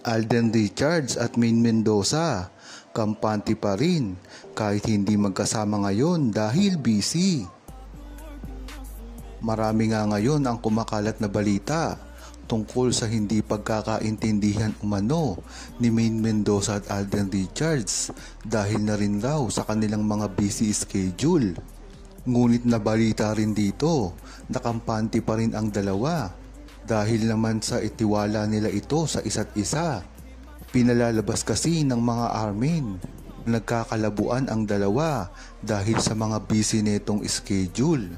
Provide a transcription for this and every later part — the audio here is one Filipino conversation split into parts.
Alden Richards at Maine Mendoza, kampante pa rin kahit hindi magkasama ngayon dahil busy. Marami nga ngayon ang kumakalat na balita tungkol sa hindi pagkakaintindihan umano ni Maine Mendoza at Alden Richards dahil na rin raw sa kanilang mga busy schedule. Ngunit nabalita rin dito na kampante pa rin ang dalawa dahil naman sa itiwala nila ito sa isa't isa. Pinalalabas kasi ng mga armin na nagkakalabuan ang dalawa dahil sa mga busy netong schedule.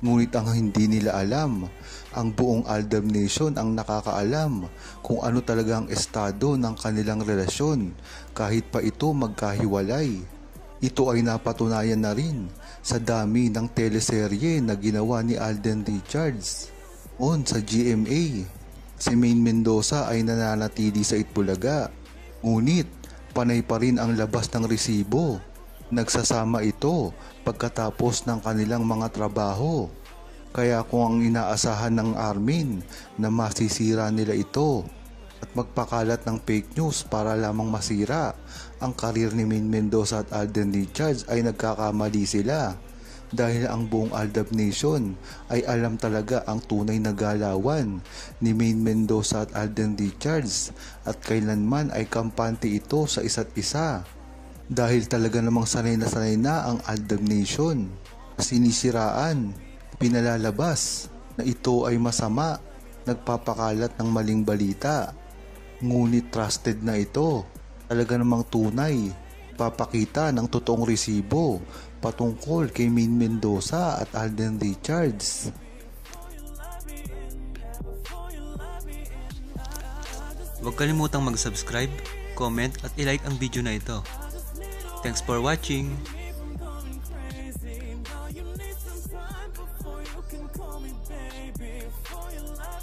Ngunit ang hindi nila alam, ang buong Aldab Nation ang nakakaalam kung ano talaga ang estado ng kanilang relasyon kahit pa ito magkahiwalay. Ito ay napatunayan na rin sa dami ng teleserye na ginawa ni Alden Richards. Sa GMA, si Maine Mendoza ay nananatili sa Itbulaga, ngunit panay pa rin ang labas ng resibo. Nagsasama ito pagkatapos ng kanilang mga trabaho. Kaya kung ang inaasahan ng armin na masisira nila ito at magpakalat ng fake news para lamang masira ang karir ni Maine Mendoza at Alden Richards ay nagkakamali sila. Dahil ang buong Aldab Nation ay alam talaga ang tunay na galawan ni Maine Mendoza at Alden Richards at kailanman ay kampante ito sa isa't isa. Dahil talaga namang sanay na ang Aldab Nation. Sinisiraan, pinalalabas na ito ay masama, nagpapakalat ng maling balita. Ngunit trusted na ito, talaga namang tunay, papakita ng totoong resibo patungkol kay Maine Mendoza at Alden Richards. Huwag kalimutang mag-subscribe, comment at i-like ang video na ito. Thanks for watching! Before you let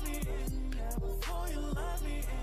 me in,